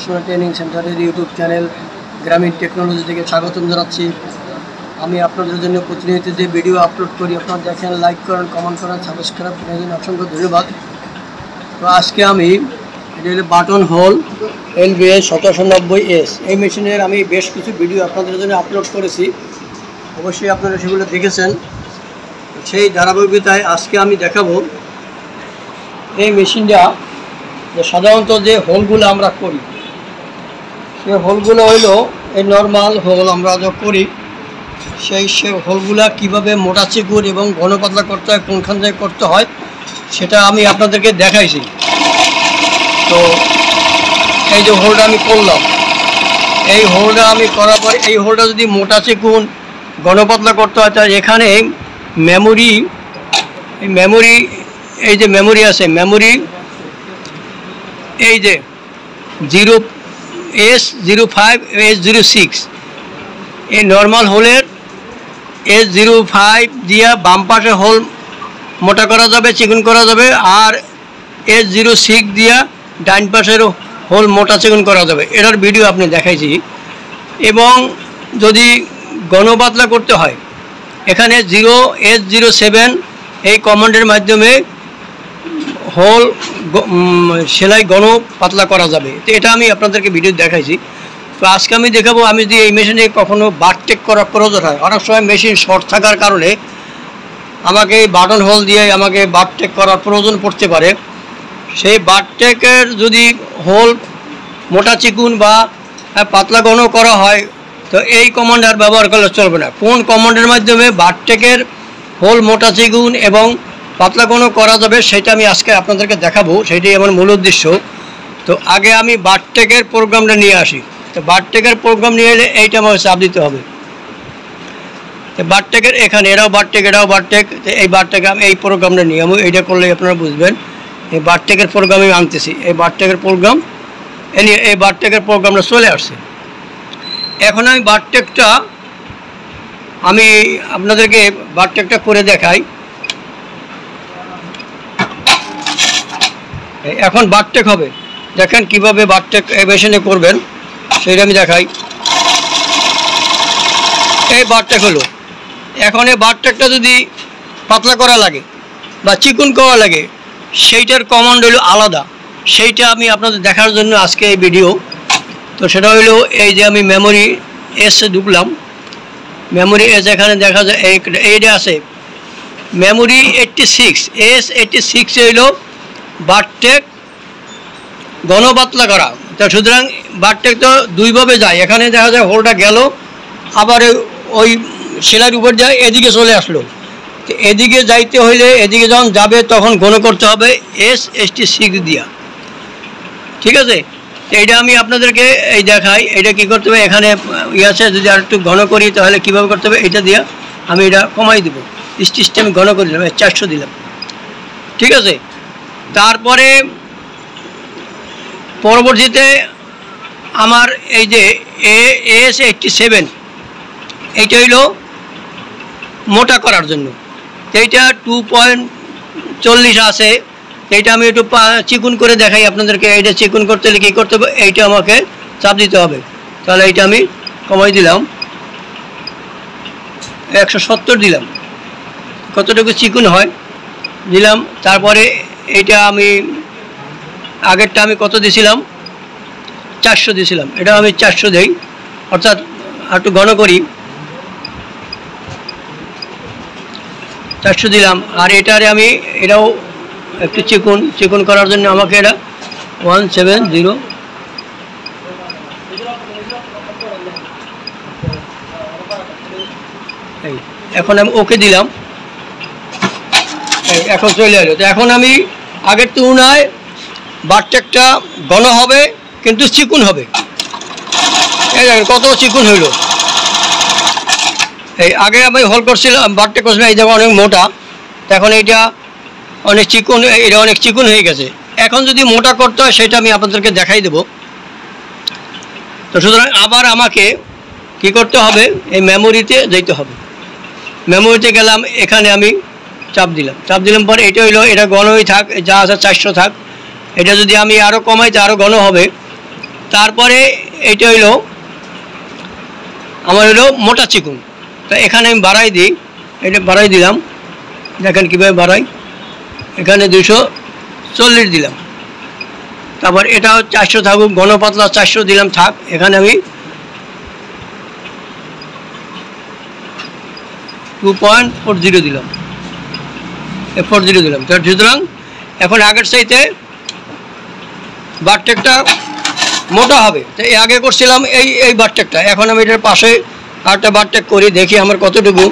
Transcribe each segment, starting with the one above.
Professional training সেন্টারের YouTube channel গ্রামীণ technology থেকে স্বাগতম জানাচ্ছি। আমি আপনাদের জন্য প্রতিনিয়ত যে ভিডিও আপলোড করি আপনারা দেখেন, লাইক করেন, কমেন্ট করেন, সাবস্ক্রাইব করার জন্য অসংখ্য ধন্যবাদ। তো আজকে আমি এটা হলো বাটন হোল LBS 1790S। এই মেশিনের আমি বেশ কিছু ভিডিও আপনাদের জন্য আপলোড করেছি, অবশ্যই আপনারা সেগুলো দেখেছেন। সেই ধারাবাহিকতায় আজকে আমি দেখাবো এই মেশিনটা যে সাধারণত যে হোলগুলো আমরা করি সেই হোলগুলো হইলো এই নর্মাল হোল আমরা যা করি সেই হোলগুলা কীভাবে মোটা চিকুন এবং ঘন পাতলা করতে হয়, কোনখান থেকে করতে হয় সেটা আমি আপনাদেরকে দেখাইছি। তো এই যে হোলটা আমি করলাম, এই হোলটা আমি করার পর এই হোলটা যদি মোটা চিকুন ঘন পাতলা করতে হয় তাহলে এখানে মেমোরি এই যে মেমোরি আছে, মেমোরি এই যে 0S05 S06 এই নর্মাল হোলের S05 দিয়ে বাম পাশে হোল মোটা করা যাবে, চিকন করা যাবে, আর S06 দিয়া ডান পাশের হোল মোটা চিকন করা যাবে। এটার ভিডিও আপনি দেখাইছি। এবং যদি ঘন পাতলা করতে হয় এখানে 0S07 এই কমান্ডের মাধ্যমে হোল সেলাই ঘন পাতলা করা যাবে। তো এটা আমি আপনাদেরকে ভিডিও দেখাইছি। তো আজকে আমি দেখাবো আমি যদি এই মেশিনে কখনো বারটেক করার প্রয়োজন হয়, অনেক সময় মেশিন শর্ট থাকার কারণে আমাকে এই বাটন হোল দিয়ে আমাকে বারটেক করার প্রয়োজন পড়তে পারে। সেই বারটেকের যদি হোল মোটা চিকুন বা পাতলা ঘন করা হয় তো এই কমান্ড আর ব্যবহার করলে চলবে না। কোন কমান্ডের মাধ্যমে বারটেকের হোল মোটা চিকুন এবং পাতলা ঘন করা যাবে সেটা আমি আজকে আপনাদেরকে দেখাবো, সেটাই আমার মূল উদ্দেশ্য। তো আগে আমি বারটেকের প্রোগ্রামটা নিয়ে আসি। তো বারটেকের প্রোগ্রাম নিয়ে এলে এইটা আমাকে চাপ দিতে হবে। তো বারটেকের এখানে এটাও বারটেক, এটাও বারটেক। তো এই বারটেকে আমি এই প্রোগ্রামটা নিয়ে আমি এইটা করলে আপনারা বুঝবেন। এই বারটেকের প্রোগ্রাম আমি আনতেছি, এই বারটেকের প্রোগ্রাম এই বারটেকের প্রোগ্রামটা চলে আসছে। এখন আমি বারটেকটা আমি আপনাদেরকে বারটেকটা করে দেখাই। এখন বারটেক হবে, দেখেন কিভাবে বারটেক এই মেশিনে করবেন সেটা আমি দেখাই। এই বারটেক হলো। এখন এই বারটেকটা যদি পাতলা করা লাগে বা চিকুন করা লাগে সেইটার কমান্ড হলো আলাদা, সেইটা আমি আপনাদের দেখার জন্য আজকে এই ভিডিও। তো সেটা হলো এই যে আমি মেমোরি এসে ঢুকলাম, মেমোরি এস এখানে দেখা যায় এইটা আছে মেমোরি 86 S86 হইল বারটেক ঘন পাতলা করা। তো সুতরাং বারটেক তো দুইভাবে যায়, এখানে দেখা যায় হোলটা গেল আবার ওই সেলাইয়ের উপর যায় এদিকে চলে আসলো। তো এদিকে যাইতে হইলে এদিকে যখন যাবে তখন ঘন করতে হবে S86 দিয়া, ঠিক আছে। এইটা আমি আপনাদেরকে এই দেখাই, এটা কি করতে হবে। এখানে আছে যদি আর একটু ঘন করি তাহলে কীভাবে করতে হবে এটা দিয়া আমি এটা কমাই দেবো। স্টিচটা আমি ঘন করে দিলাম, 400 দিলাম, ঠিক আছে। তারপরে পরবর্তীতে আমার এই যে S87 এইটা হইল মোটা করার জন্য। এইটা 2.40 আছে, এইটা আমি একটু চিকুন করে দেখাই আপনাদেরকে। এইটা চিকুন করতে হলে কী করতে হবে, এইটা আমাকে চাপ দিতে হবে। তাহলে এইটা আমি কমাই দিলাম, 170 দিলাম, কতটুকু চিকুন হয় দিলাম। তারপরে এইটা আমি আগেরটা আমি কত দিয়েছিলাম, 400 দিয়েছিলাম, এটা আমি 400 দেই, অর্থাৎ একটু ঘন করি, 400 দিলাম। আর এটারে আমি এটাও একটু চিকুন করার জন্য আমাকে এটা 170 এখন আমি ওকে দিলাম, এখন চলে এলো। তো এখন আমি আগের তুলনায় বারটেকটা ঘন হবে কিন্তু চিকুন হবে। এই দেখেন কত চিকুন হইল। এই আগে আমি হোল করছিলাম, বারটেক করছিলাম, এই জায়গা অনেক মোটা, এখন এইটা অনেক চিকুন, এটা অনেক চিকুন হয়ে গেছে। এখন যদি মোটা করতে হয় সেটা আমি আপনাদেরকে দেখাই দেব। তো সুতরাং আবার আমাকে কি করতে হবে, এই মেমোরিতে যেতে হবে। মেমোরিতে গেলাম, এখানে আমি চাপ দিলাম পরে এটা হইলো, এটা ঘনই থাক, যা আছে 400 থাক। এটা যদি আমি আরও কমাই তো আরও ঘন হবে। তারপরে এটা হইলো আমার হলো মোটা চিকুন। তো এখানে আমি বাড়াই দিই, এটা বাড়াই দিলাম, দেখেন কীভাবে বাড়াই। এখানে 240 দিলাম। তারপর এটাও 400 থাকুক, ঘন পাতলা 400 দিলাম থাক। এখানে আমি 2.40 দিলাম, 40 দিলাম। সুতরাং এখন আগের চাইতে বারটেকটা মোটা হবে। তো এই আগে করছিলাম এই বারটেকটা, এখন আমি এটার পাশে আরেকটা বারটেক করি, দেখি আমার কতটুকু।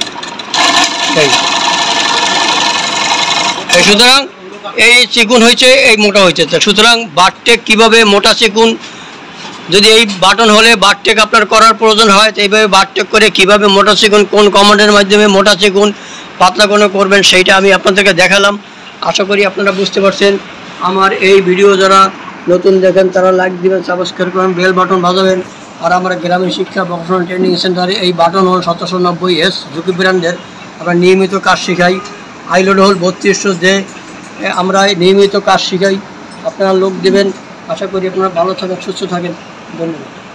সুতরাং এই চিকুন হয়েছে, এই মোটা হয়েছে। সুতরাং বারটেক কীভাবে মোটা চিকুন, যদি এই বাটন হলে বারটেক আপনার করার প্রয়োজন হয়, তো এইভাবে বারটেক করে কীভাবে মোটা চিকুন, কোন কমান্ডের মাধ্যমে মোটা চিকুন পাতলা কোনো করবেন, সেইটা আমি আপনাদেরকে দেখালাম। আশা করি আপনারা বুঝতে পারছেন। আমার এই ভিডিও যারা নতুন দেখেন তারা লাইক দিবেন, সাবস্ক্রাইব করবেন, বেল বাটন বাজাবেন। আর আমরা গ্রামীণ শিক্ষা প্রফেশনাল ট্রেনিং সেন্টারে এই বাটন হল 1790S ঝুঁকি ব্র্যান্ডের আমরা নিয়মিত কাজ শেখাই। আইলোড হল 3200 আমরা নিয়মিত কাজ শিখাই। আপনারা লোক দেবেন। আশা করি আপনারা ভালো থাকেন, সুস্থ থাকেন। ধন্যবাদ।